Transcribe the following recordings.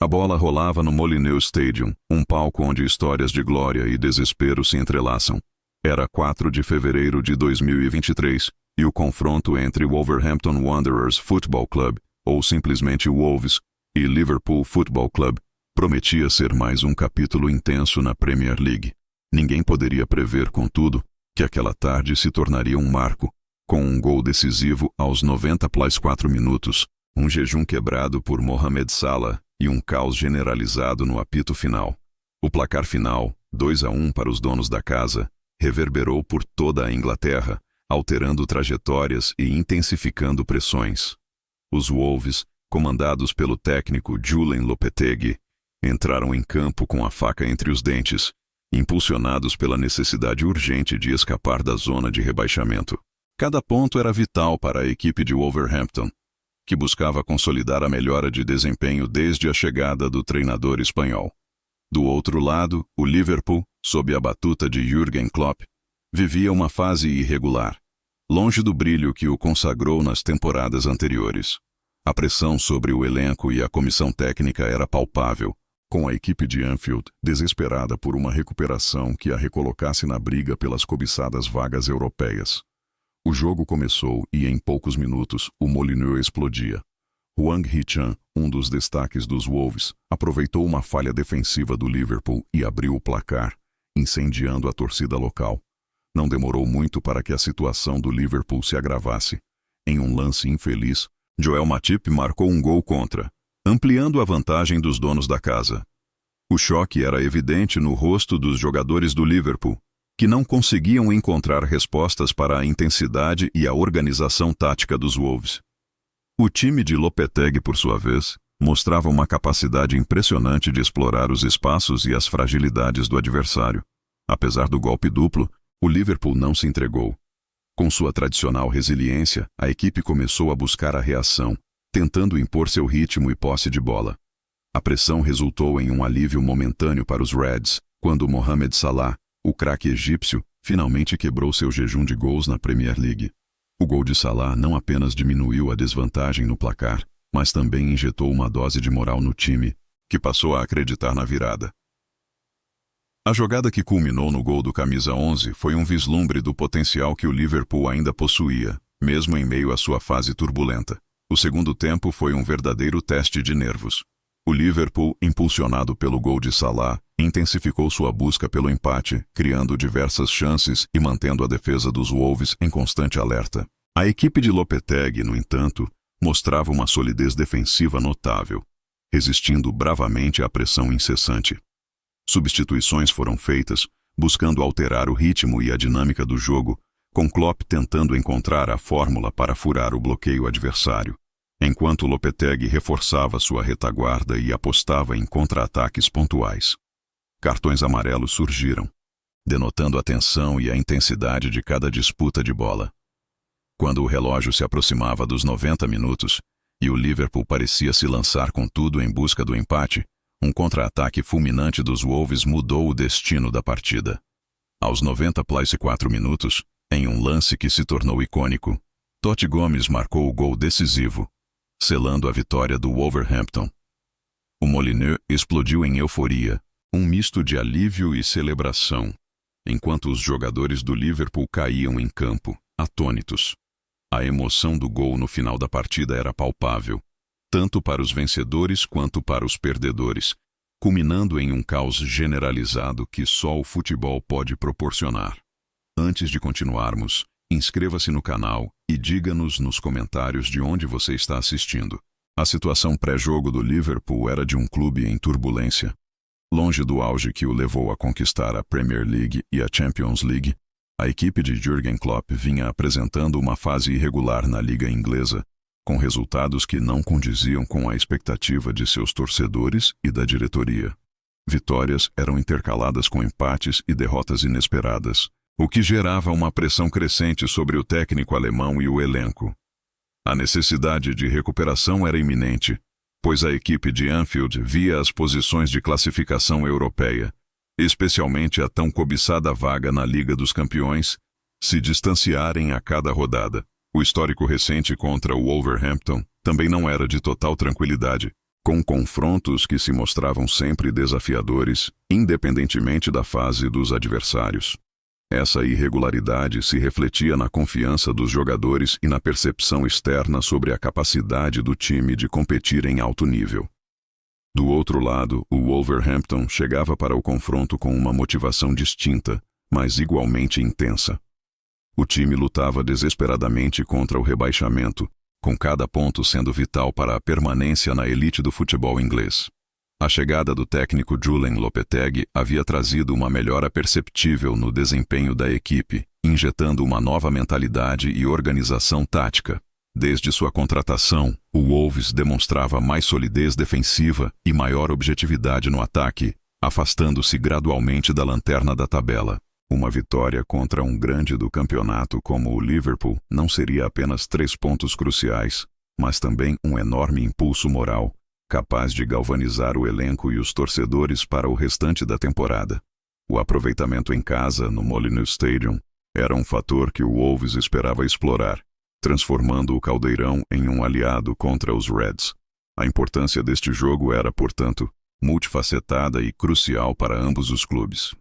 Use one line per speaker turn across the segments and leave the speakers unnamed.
A bola rolava no Molineux Stadium, um palco onde histórias de glória e desespero se entrelaçam. Era 4 de fevereiro de 2023 e o confronto entre Wolverhampton Wanderers Football Club, ou simplesmente Wolves, e Liverpool Football Club prometia ser mais um capítulo intenso na Premier League. Ninguém poderia prever, contudo, que aquela tarde se tornaria um marco, com um gol decisivo aos 90+4 minutos, um jejum quebrado por Mohamed Salah e um caos generalizado no apito final. O placar final, 2-1 para os donos da casa, reverberou por toda a Inglaterra, alterando trajetórias e intensificando pressões. Os Wolves, comandados pelo técnico Julen Lopetegui, entraram em campo com a faca entre os dentes, impulsionados pela necessidade urgente de escapar da zona de rebaixamento. Cada ponto era vital para a equipe de Wolverhampton, que buscava consolidar a melhora de desempenho desde a chegada do treinador espanhol. Do outro lado, o Liverpool, sob a batuta de Jürgen Klopp, vivia uma fase irregular, longe do brilho que o consagrou nas temporadas anteriores. A pressão sobre o elenco e a comissão técnica era palpável, com a equipe de Anfield desesperada por uma recuperação que a recolocasse na briga pelas cobiçadas vagas europeias. O jogo começou e, em poucos minutos, o Molineux explodia. Hwang Hee-chan, um dos destaques dos Wolves, aproveitou uma falha defensiva do Liverpool e abriu o placar, incendiando a torcida local. Não demorou muito para que a situação do Liverpool se agravasse. Em um lance infeliz, Joel Matip marcou um gol contra, ampliando a vantagem dos donos da casa. O choque era evidente no rosto dos jogadores do Liverpool, que não conseguiam encontrar respostas para a intensidade e a organização tática dos Wolves. O time de Lopetegui, por sua vez, mostrava uma capacidade impressionante de explorar os espaços e as fragilidades do adversário. Apesar do golpe duplo, o Liverpool não se entregou. Com sua tradicional resiliência, a equipe começou a buscar a reação, tentando impor seu ritmo e posse de bola. A pressão resultou em um alívio momentâneo para os Reds, quando Mohamed Salah, o craque egípcio, finalmente quebrou seu jejum de gols na Premier League. O gol de Salah não apenas diminuiu a desvantagem no placar, mas também injetou uma dose de moral no time, que passou a acreditar na virada. A jogada que culminou no gol do camisa 11 foi um vislumbre do potencial que o Liverpool ainda possuía, mesmo em meio à sua fase turbulenta. O segundo tempo foi um verdadeiro teste de nervos. O Liverpool, impulsionado pelo gol de Salah, intensificou sua busca pelo empate, criando diversas chances e mantendo a defesa dos Wolves em constante alerta. A equipe de Lopetegui, no entanto, mostrava uma solidez defensiva notável, resistindo bravamente à pressão incessante. Substituições foram feitas, buscando alterar o ritmo e a dinâmica do jogo, com Klopp tentando encontrar a fórmula para furar o bloqueio adversário, enquanto Lopetegui reforçava sua retaguarda e apostava em contra-ataques pontuais. Cartões amarelos surgiram, denotando a tensão e a intensidade de cada disputa de bola. Quando o relógio se aproximava dos 90 minutos e o Liverpool parecia se lançar com tudo em busca do empate, um contra-ataque fulminante dos Wolves mudou o destino da partida. Aos 90+4 minutos, em um lance que se tornou icônico, Totti Gomes marcou o gol decisivo, selando a vitória do Wolverhampton. O Molineux explodiu em euforia, um misto de alívio e celebração, enquanto os jogadores do Liverpool caíam em campo, atônitos. A emoção do gol no final da partida era palpável, tanto para os vencedores quanto para os perdedores, culminando em um caos generalizado que só o futebol pode proporcionar. Antes de continuarmos, inscreva-se no canal e diga-nos nos comentários de onde você está assistindo. A situação pré-jogo do Liverpool era de um clube em turbulência. Longe do auge que o levou a conquistar a Premier League e a Champions League, a equipe de Jürgen Klopp vinha apresentando uma fase irregular na Liga Inglesa, com resultados que não condiziam com a expectativa de seus torcedores e da diretoria. Vitórias eram intercaladas com empates e derrotas inesperadas, o que gerava uma pressão crescente sobre o técnico alemão e o elenco. A necessidade de recuperação era iminente, pois a equipe de Anfield via as posições de classificação europeia, especialmente a tão cobiçada vaga na Liga dos Campeões, se distanciarem a cada rodada. O histórico recente contra o Wolverhampton também não era de total tranquilidade, com confrontos que se mostravam sempre desafiadores, independentemente da fase dos adversários. Essa irregularidade se refletia na confiança dos jogadores e na percepção externa sobre a capacidade do time de competir em alto nível. Do outro lado, o Wolverhampton chegava para o confronto com uma motivação distinta, mas igualmente intensa. O time lutava desesperadamente contra o rebaixamento, com cada ponto sendo vital para a permanência na elite do futebol inglês. A chegada do técnico Julen Lopetegui havia trazido uma melhora perceptível no desempenho da equipe, injetando uma nova mentalidade e organização tática. Desde sua contratação, o Wolves demonstrava mais solidez defensiva e maior objetividade no ataque, afastando-se gradualmente da lanterna da tabela. Uma vitória contra um grande do campeonato como o Liverpool não seria apenas 3 pontos cruciais, mas também um enorme impulso moral, capaz de galvanizar o elenco e os torcedores para o restante da temporada. O aproveitamento em casa, no Molineux Stadium, era um fator que o Wolves esperava explorar, transformando o Caldeirão em um aliado contra os Reds. A importância deste jogo era, portanto, multifacetada e crucial para ambos os clubes.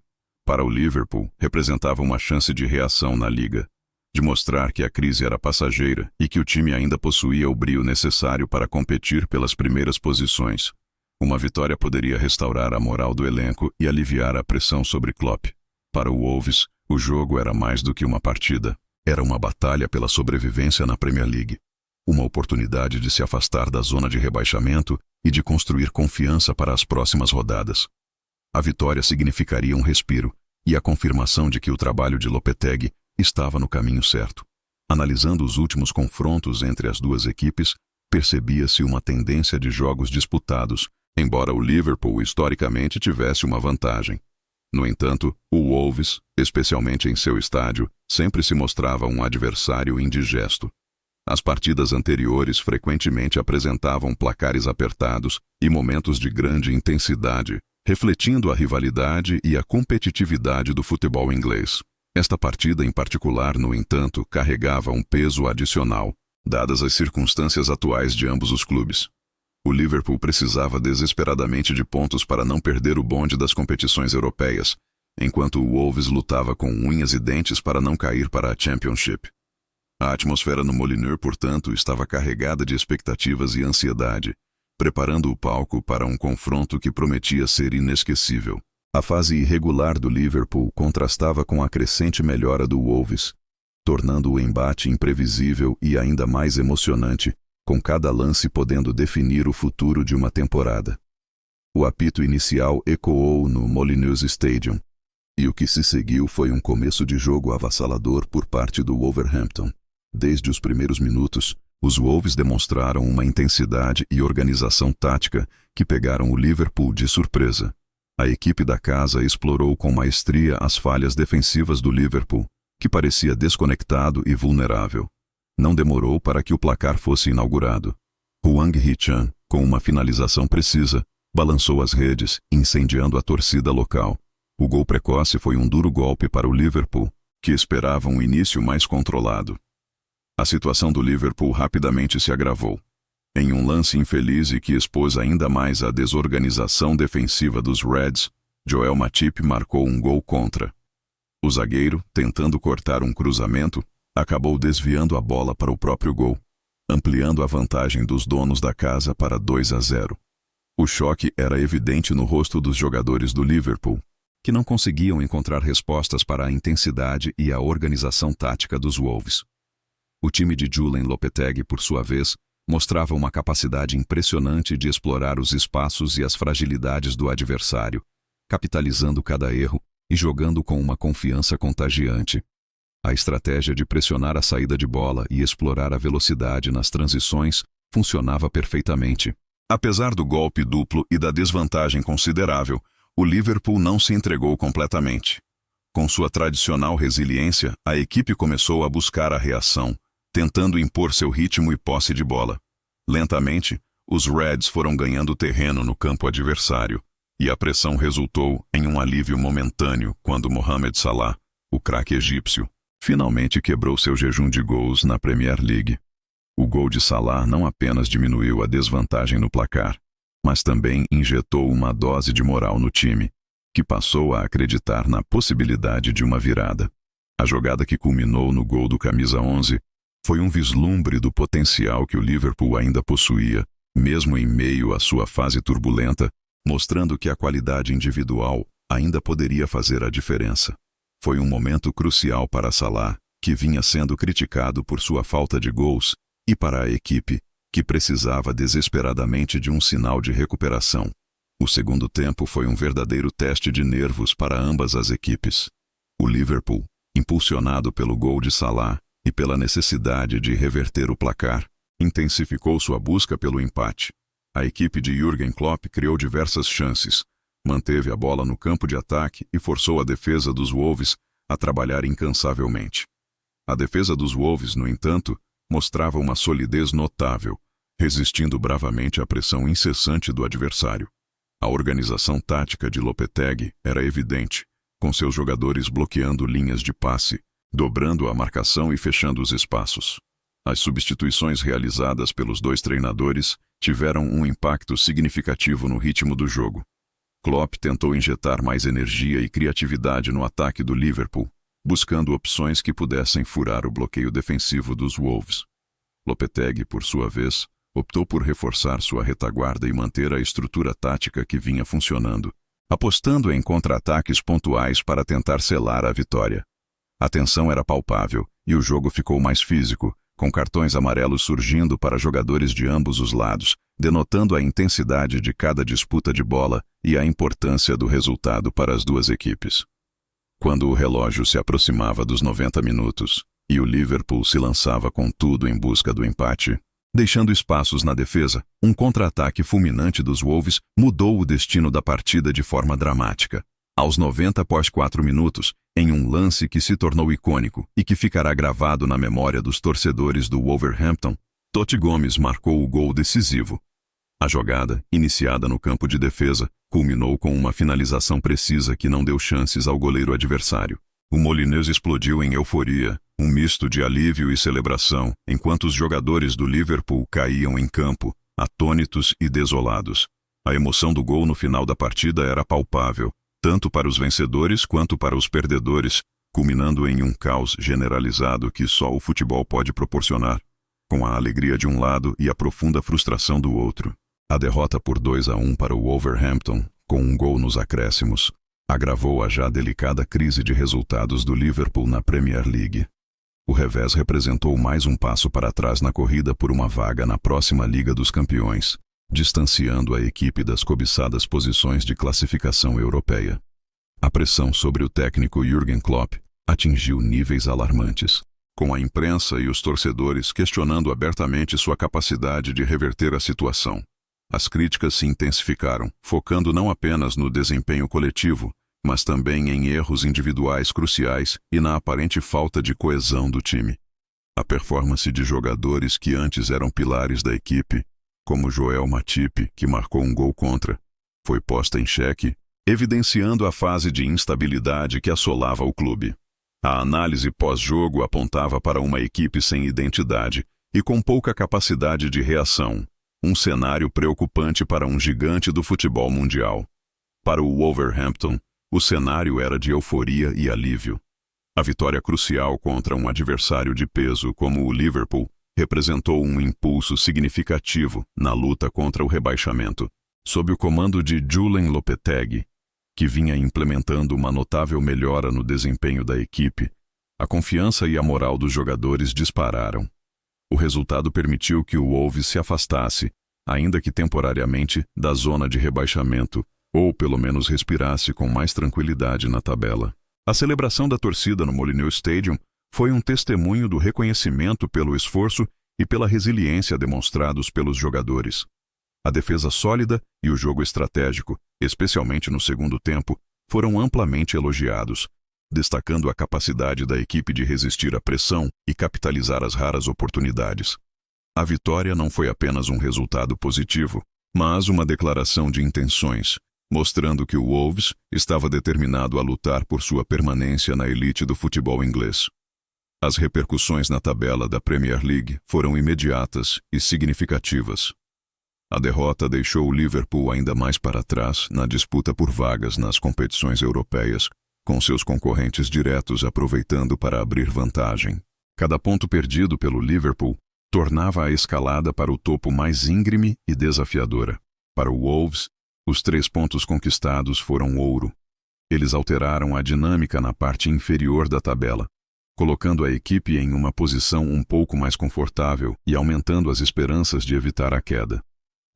Para o Liverpool, representava uma chance de reação na liga, de mostrar que a crise era passageira e que o time ainda possuía o brio necessário para competir pelas primeiras posições. Uma vitória poderia restaurar a moral do elenco e aliviar a pressão sobre Klopp. Para o Wolves, o jogo era mais do que uma partida. Era uma batalha pela sobrevivência na Premier League. Uma oportunidade de se afastar da zona de rebaixamento e de construir confiança para as próximas rodadas. A vitória significaria um respiro e a confirmação de que o trabalho de Lopetegui estava no caminho certo. Analisando os últimos confrontos entre as duas equipes, percebia-se uma tendência de jogos disputados, embora o Liverpool historicamente tivesse uma vantagem. No entanto, o Wolves, especialmente em seu estádio, sempre se mostrava um adversário indigesto. As partidas anteriores frequentemente apresentavam placares apertados e momentos de grande intensidade, refletindo a rivalidade e a competitividade do futebol inglês. Esta partida em particular, no entanto, carregava um peso adicional, dadas as circunstâncias atuais de ambos os clubes. O Liverpool precisava desesperadamente de pontos para não perder o bonde das competições europeias, enquanto o Wolves lutava com unhas e dentes para não cair para a Championship. A atmosfera no Molineux, portanto, estava carregada de expectativas e ansiedade, preparando o palco para um confronto que prometia ser inesquecível. A fase irregular do Liverpool contrastava com a crescente melhora do Wolves, tornando o embate imprevisível e ainda mais emocionante, com cada lance podendo definir o futuro de uma temporada. O apito inicial ecoou no Molineux Stadium, e o que se seguiu foi um começo de jogo avassalador por parte do Wolverhampton. Desde os primeiros minutos, os Wolves demonstraram uma intensidade e organização tática que pegaram o Liverpool de surpresa. A equipe da casa explorou com maestria as falhas defensivas do Liverpool, que parecia desconectado e vulnerável. Não demorou para que o placar fosse inaugurado. Hwang Hee-chan, com uma finalização precisa, balançou as redes, incendiando a torcida local. O gol precoce foi um duro golpe para o Liverpool, que esperava um início mais controlado. A situação do Liverpool rapidamente se agravou. Em um lance infeliz e que expôs ainda mais a desorganização defensiva dos Reds, Joel Matip marcou um gol contra. O zagueiro, tentando cortar um cruzamento, acabou desviando a bola para o próprio gol, ampliando a vantagem dos donos da casa para 2-0. O choque era evidente no rosto dos jogadores do Liverpool, que não conseguiam encontrar respostas para a intensidade e a organização tática dos Wolves. O time de Julen Lopetegui, por sua vez, mostrava uma capacidade impressionante de explorar os espaços e as fragilidades do adversário, capitalizando cada erro e jogando com uma confiança contagiante. A estratégia de pressionar a saída de bola e explorar a velocidade nas transições funcionava perfeitamente. Apesar do golpe duplo e da desvantagem considerável, o Liverpool não se entregou completamente. Com sua tradicional resiliência, a equipe começou a buscar a reação, tentando impor seu ritmo e posse de bola. Lentamente, os Reds foram ganhando terreno no campo adversário, e a pressão resultou em um alívio momentâneo quando Mohamed Salah, o craque egípcio, finalmente quebrou seu jejum de gols na Premier League. O gol de Salah não apenas diminuiu a desvantagem no placar, mas também injetou uma dose de moral no time, que passou a acreditar na possibilidade de uma virada. A jogada que culminou no gol do camisa 11 foi um vislumbre do potencial que o Liverpool ainda possuía, mesmo em meio à sua fase turbulenta, mostrando que a qualidade individual ainda poderia fazer a diferença. Foi um momento crucial para Salah, que vinha sendo criticado por sua falta de gols, e para a equipe, que precisava desesperadamente de um sinal de recuperação. O segundo tempo foi um verdadeiro teste de nervos para ambas as equipes. O Liverpool, impulsionado pelo gol de Salah e pela necessidade de reverter o placar, intensificou sua busca pelo empate. A equipe de Jürgen Klopp criou diversas chances, manteve a bola no campo de ataque e forçou a defesa dos Wolves a trabalhar incansavelmente. A defesa dos Wolves, no entanto, mostrava uma solidez notável, resistindo bravamente à pressão incessante do adversário. A organização tática de Lopetegui era evidente, com seus jogadores bloqueando linhas de passe, dobrando a marcação e fechando os espaços. As substituições realizadas pelos dois treinadores tiveram um impacto significativo no ritmo do jogo. Klopp tentou injetar mais energia e criatividade no ataque do Liverpool, buscando opções que pudessem furar o bloqueio defensivo dos Wolves. Lopetegui, por sua vez, optou por reforçar sua retaguarda e manter a estrutura tática que vinha funcionando, apostando em contra-ataques pontuais para tentar selar a vitória. A tensão era palpável e o jogo ficou mais físico, com cartões amarelos surgindo para jogadores de ambos os lados, denotando a intensidade de cada disputa de bola e a importância do resultado para as duas equipes. Quando o relógio se aproximava dos 90 minutos e o Liverpool se lançava com tudo em busca do empate, deixando espaços na defesa, um contra-ataque fulminante dos Wolves mudou o destino da partida de forma dramática. Aos 90 após 4 minutos, em um lance que se tornou icônico e que ficará gravado na memória dos torcedores do Wolverhampton, Totti Gomes marcou o gol decisivo. A jogada, iniciada no campo de defesa, culminou com uma finalização precisa que não deu chances ao goleiro adversário. O Molineux explodiu em euforia, um misto de alívio e celebração, enquanto os jogadores do Liverpool caíam em campo, atônitos e desolados. A emoção do gol no final da partida era palpável, tanto para os vencedores quanto para os perdedores, culminando em um caos generalizado que só o futebol pode proporcionar, com a alegria de um lado e a profunda frustração do outro. A derrota por 2-1 para o Wolverhampton, com um gol nos acréscimos, agravou a já delicada crise de resultados do Liverpool na Premier League. O revés representou mais um passo para trás na corrida por uma vaga na próxima Liga dos Campeões, distanciando a equipe das cobiçadas posições de classificação europeia. A pressão sobre o técnico Jürgen Klopp atingiu níveis alarmantes, com a imprensa e os torcedores questionando abertamente sua capacidade de reverter a situação. As críticas se intensificaram, focando não apenas no desempenho coletivo, mas também em erros individuais cruciais e na aparente falta de coesão do time. A performance de jogadores que antes eram pilares da equipe, como Joel Matip, que marcou um gol contra, foi posta em xeque, evidenciando a fase de instabilidade que assolava o clube. A análise pós-jogo apontava para uma equipe sem identidade e com pouca capacidade de reação, um cenário preocupante para um gigante do futebol mundial. Para o Wolverhampton, o cenário era de euforia e alívio. A vitória crucial contra um adversário de peso como o Liverpool representou um impulso significativo na luta contra o rebaixamento. Sob o comando de Julen Lopetegui, que vinha implementando uma notável melhora no desempenho da equipe, a confiança e a moral dos jogadores dispararam. O resultado permitiu que o Wolves se afastasse, ainda que temporariamente, da zona de rebaixamento, ou pelo menos respirasse com mais tranquilidade na tabela. A celebração da torcida no Molineux Stadium foi um testemunho do reconhecimento pelo esforço e pela resiliência demonstrados pelos jogadores. A defesa sólida e o jogo estratégico, especialmente no segundo tempo, foram amplamente elogiados, destacando a capacidade da equipe de resistir à pressão e capitalizar as raras oportunidades. A vitória não foi apenas um resultado positivo, mas uma declaração de intenções, mostrando que o Wolves estava determinado a lutar por sua permanência na elite do futebol inglês. As repercussões na tabela da Premier League foram imediatas e significativas. A derrota deixou o Liverpool ainda mais para trás na disputa por vagas nas competições europeias, com seus concorrentes diretos aproveitando para abrir vantagem. Cada ponto perdido pelo Liverpool tornava a escalada para o topo mais íngreme e desafiadora. Para o Wolves, os 3 pontos conquistados foram ouro. Eles alteraram a dinâmica na parte inferior da tabela, colocando a equipe em uma posição um pouco mais confortável e aumentando as esperanças de evitar a queda.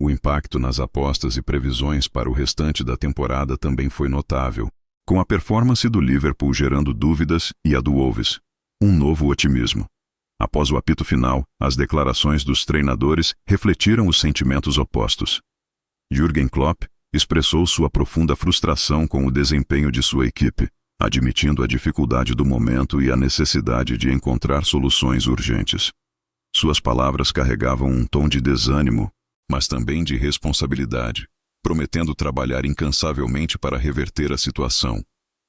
O impacto nas apostas e previsões para o restante da temporada também foi notável, com a performance do Liverpool gerando dúvidas e a do Wolves, um novo otimismo. Após o apito final, as declarações dos treinadores refletiram os sentimentos opostos. Jürgen Klopp expressou sua profunda frustração com o desempenho de sua equipe, admitindo a dificuldade do momento e a necessidade de encontrar soluções urgentes. Suas palavras carregavam um tom de desânimo, mas também de responsabilidade, prometendo trabalhar incansavelmente para reverter a situação.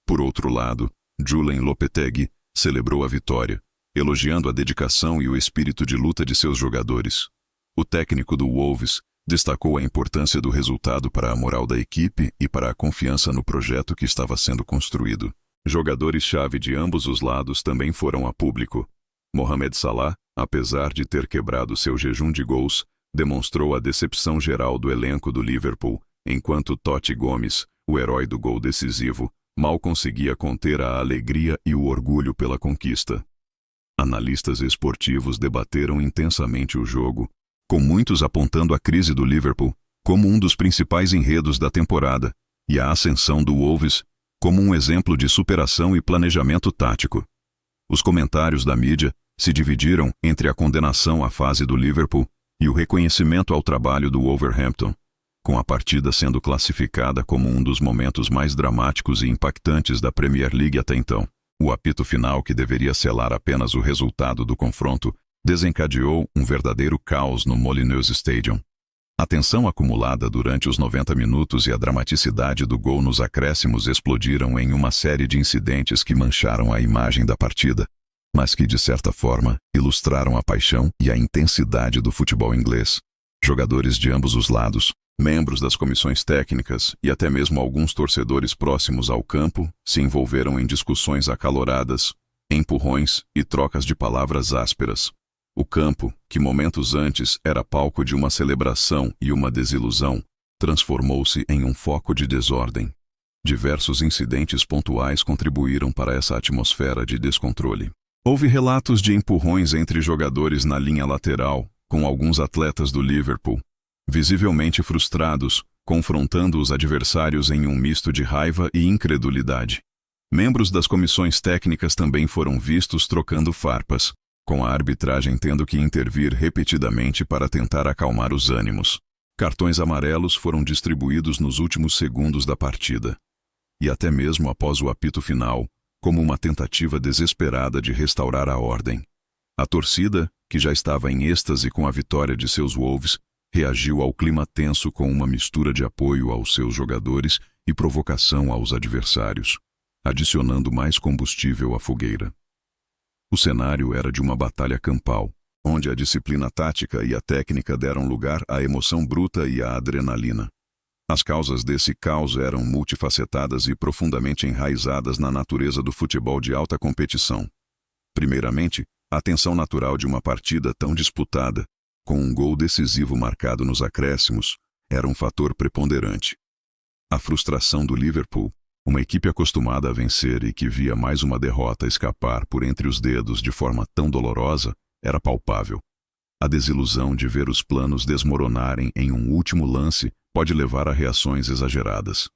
Por outro lado, Julen Lopetegui celebrou a vitória, elogiando a dedicação e o espírito de luta de seus jogadores. O técnico do Wolves destacou a importância do resultado para a moral da equipe e para a confiança no projeto que estava sendo construído. Jogadores-chave de ambos os lados também foram a público. Mohamed Salah, apesar de ter quebrado seu jejum de gols, demonstrou a decepção geral do elenco do Liverpool, enquanto Totti Gomes, o herói do gol decisivo, mal conseguia conter a alegria e o orgulho pela conquista. Analistas esportivos debateram intensamente o jogo, com muitos apontando a crise do Liverpool como um dos principais enredos da temporada e a ascensão do Wolves como um exemplo de superação e planejamento tático. Os comentários da mídia se dividiram entre a condenação à fase do Liverpool e o reconhecimento ao trabalho do Wolverhampton, com a partida sendo classificada como um dos momentos mais dramáticos e impactantes da Premier League até então. O apito final, que deveria selar apenas o resultado do confronto, desencadeou um verdadeiro caos no Molineux Stadium. A tensão acumulada durante os 90 minutos e a dramaticidade do gol nos acréscimos explodiram em uma série de incidentes que mancharam a imagem da partida, mas que, de certa forma, ilustraram a paixão e a intensidade do futebol inglês. Jogadores de ambos os lados, membros das comissões técnicas e até mesmo alguns torcedores próximos ao campo se envolveram em discussões acaloradas, empurrões e trocas de palavras ásperas. O campo, que momentos antes era palco de uma celebração e uma desilusão, transformou-se em um foco de desordem. Diversos incidentes pontuais contribuíram para essa atmosfera de descontrole. Houve relatos de empurrões entre jogadores na linha lateral, com alguns atletas do Liverpool, visivelmente frustrados, confrontando os adversários em um misto de raiva e incredulidade. Membros das comissões técnicas também foram vistos trocando farpas, com a arbitragem tendo que intervir repetidamente para tentar acalmar os ânimos. Cartões amarelos foram distribuídos nos últimos segundos da partida, e até mesmo após o apito final, como uma tentativa desesperada de restaurar a ordem. A torcida, que já estava em êxtase com a vitória de seus Wolves, reagiu ao clima tenso com uma mistura de apoio aos seus jogadores e provocação aos adversários, adicionando mais combustível à fogueira. O cenário era de uma batalha campal, onde a disciplina tática e a técnica deram lugar à emoção bruta e à adrenalina. As causas desse caos eram multifacetadas e profundamente enraizadas na natureza do futebol de alta competição. Primeiramente, a tensão natural de uma partida tão disputada, com um gol decisivo marcado nos acréscimos, era um fator preponderante. A frustração do Liverpool, uma equipe acostumada a vencer e que via mais uma derrota escapar por entre os dedos de forma tão dolorosa, era palpável. A desilusão de ver os planos desmoronarem em um último lance pode levar a reações exageradas.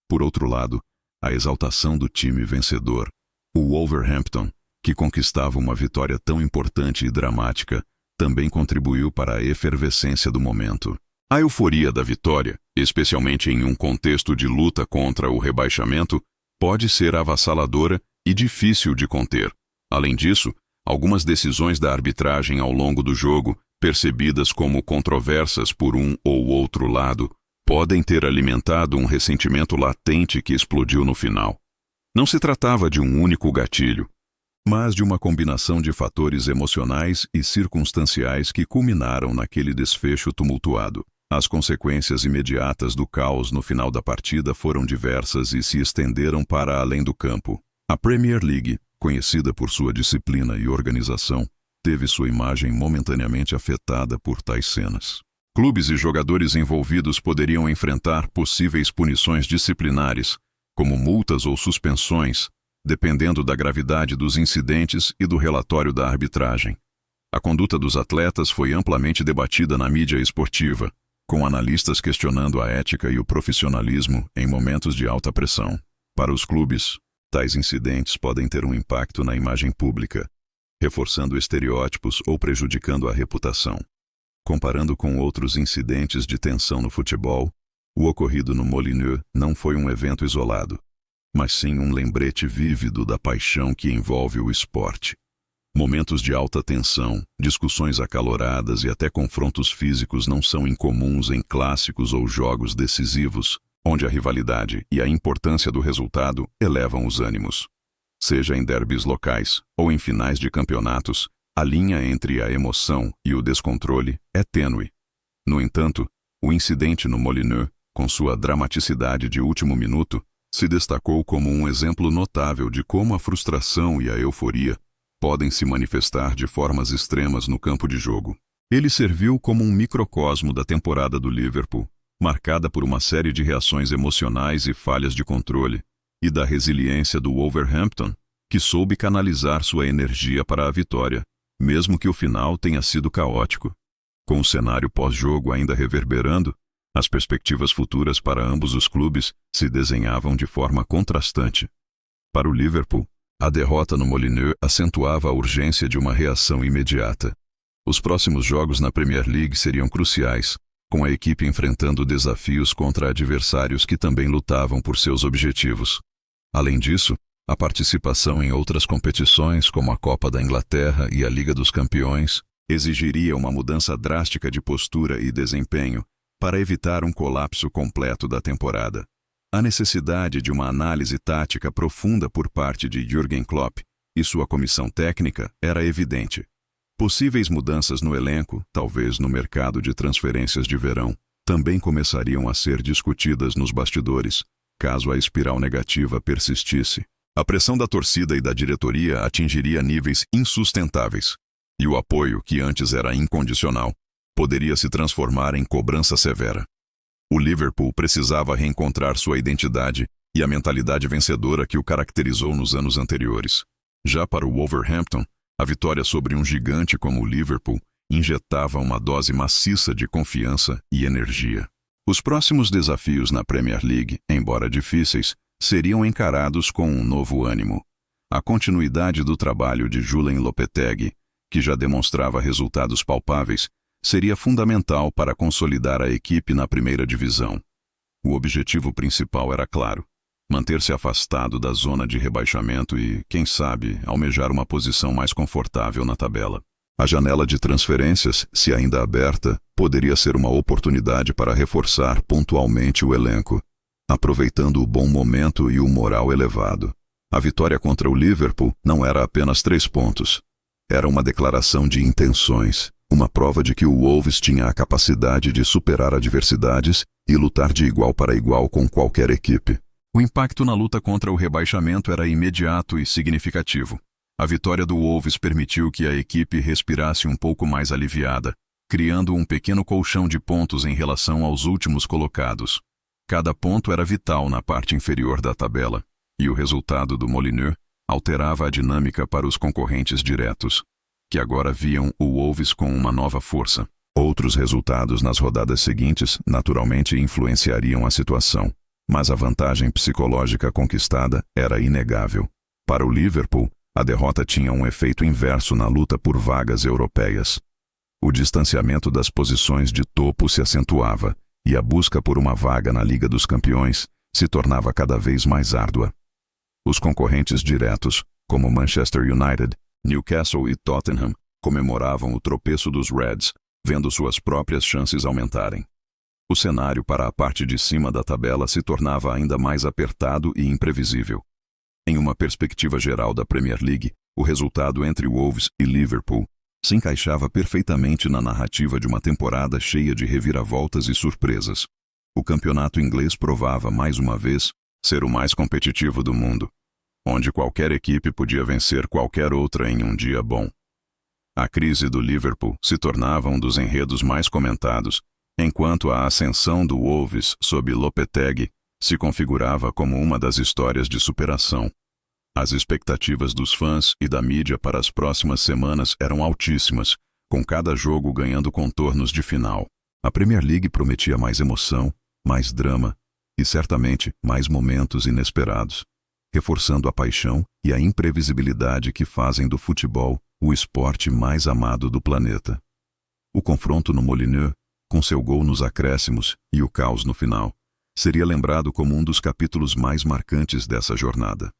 Por outro lado, a exaltação do time vencedor, o Wolverhampton, que conquistava uma vitória tão importante e dramática, também contribuiu para a efervescência do momento. A euforia da vitória, especialmente em um contexto de luta contra o rebaixamento, pode ser avassaladora e difícil de conter. Além disso, algumas decisões da arbitragem ao longo do jogo, percebidas como controversas por um ou outro lado, podem ter alimentado um ressentimento latente que explodiu no final. Não se tratava de um único gatilho, mas de uma combinação de fatores emocionais e circunstanciais que culminaram naquele desfecho tumultuado. As consequências imediatas do caos no final da partida foram diversas e se estenderam para além do campo. A Premier League, conhecida por sua disciplina e organização, teve sua imagem momentaneamente afetada por tais cenas. Clubes e jogadores envolvidos poderiam enfrentar possíveis punições disciplinares, como multas ou suspensões, dependendo da gravidade dos incidentes e do relatório da arbitragem. A conduta dos atletas foi amplamente debatida na mídia esportiva, com analistas questionando a ética e o profissionalismo em momentos de alta pressão. Para os clubes, tais incidentes podem ter um impacto na imagem pública, reforçando estereótipos ou prejudicando a reputação. Comparando com outros incidentes de tensão no futebol, o ocorrido no Molineux não foi um evento isolado, mas sim um lembrete vívido da paixão que envolve o esporte. Momentos de alta tensão, discussões acaloradas e até confrontos físicos não são incomuns em clássicos ou jogos decisivos, onde a rivalidade e a importância do resultado elevam os ânimos. Seja em derbys locais ou em finais de campeonatos, a linha entre a emoção e o descontrole é tênue. No entanto, o incidente no Molineux, com sua dramaticidade de último minuto, se destacou como um exemplo notável de como a frustração e a euforia podem se manifestar de formas extremas no campo de jogo. Ele serviu como um microcosmo da temporada do Liverpool, marcada por uma série de reações emocionais e falhas de controle, e da resiliência do Wolverhampton, que soube canalizar sua energia para a vitória, mesmo que o final tenha sido caótico. Com o cenário pós-jogo ainda reverberando, as perspectivas futuras para ambos os clubes se desenhavam de forma contrastante. Para o Liverpool, a derrota no Molineux acentuava a urgência de uma reação imediata. Os próximos jogos na Premier League seriam cruciais, com a equipe enfrentando desafios contra adversários que também lutavam por seus objetivos. Além disso, a participação em outras competições, como a Copa da Inglaterra e a Liga dos Campeões, exigiria uma mudança drástica de postura e desempenho para evitar um colapso completo da temporada. A necessidade de uma análise tática profunda por parte de Jürgen Klopp e sua comissão técnica era evidente. Possíveis mudanças no elenco, talvez no mercado de transferências de verão, também começariam a ser discutidas nos bastidores, caso a espiral negativa persistisse. A pressão da torcida e da diretoria atingiria níveis insustentáveis, e o apoio, que antes era incondicional, poderia se transformar em cobrança severa. O Liverpool precisava reencontrar sua identidade e a mentalidade vencedora que o caracterizou nos anos anteriores. Já para o Wolverhampton, a vitória sobre um gigante como o Liverpool injetava uma dose maciça de confiança e energia. Os próximos desafios na Premier League, embora difíceis, seriam encarados com um novo ânimo. A continuidade do trabalho de Julen Lopetegui, que já demonstrava resultados palpáveis, seria fundamental para consolidar a equipe na primeira divisão. O objetivo principal era claro: manter-se afastado da zona de rebaixamento e, quem sabe, almejar uma posição mais confortável na tabela. A janela de transferências, se ainda aberta, poderia ser uma oportunidade para reforçar pontualmente o elenco, aproveitando o bom momento e o moral elevado. A vitória contra o Liverpool não era apenas 3 pontos. Era uma declaração de intenções, uma prova de que o Wolves tinha a capacidade de superar adversidades e lutar de igual para igual com qualquer equipe. O impacto na luta contra o rebaixamento era imediato e significativo. A vitória do Wolves permitiu que a equipe respirasse um pouco mais aliviada, criando um pequeno colchão de pontos em relação aos últimos colocados. Cada ponto era vital na parte inferior da tabela, e o resultado do Molineux alterava a dinâmica para os concorrentes diretos, que agora viam o Wolves com uma nova força. Outros resultados nas rodadas seguintes naturalmente influenciariam a situação, mas a vantagem psicológica conquistada era inegável. Para o Liverpool, a derrota tinha um efeito inverso na luta por vagas europeias. O distanciamento das posições de topo se acentuava, e a busca por uma vaga na Liga dos Campeões se tornava cada vez mais árdua. Os concorrentes diretos, como Manchester United, Newcastle e Tottenham, comemoravam o tropeço dos Reds, vendo suas próprias chances aumentarem. O cenário para a parte de cima da tabela se tornava ainda mais apertado e imprevisível. Em uma perspectiva geral da Premier League, o resultado entre Wolves e Liverpool se encaixava perfeitamente na narrativa de uma temporada cheia de reviravoltas e surpresas. O campeonato inglês provava, mais uma vez, ser o mais competitivo do mundo, onde qualquer equipe podia vencer qualquer outra em um dia bom. A crise do Liverpool se tornava um dos enredos mais comentados, enquanto a ascensão do Wolves sob Lopetegui se configurava como uma das histórias de superação. As expectativas dos fãs e da mídia para as próximas semanas eram altíssimas, com cada jogo ganhando contornos de final. A Premier League prometia mais emoção, mais drama e, certamente, mais momentos inesperados, reforçando a paixão e a imprevisibilidade que fazem do futebol o esporte mais amado do planeta. O confronto no Molineux, com seu gol nos acréscimos e o caos no final, seria lembrado como um dos capítulos mais marcantes dessa jornada.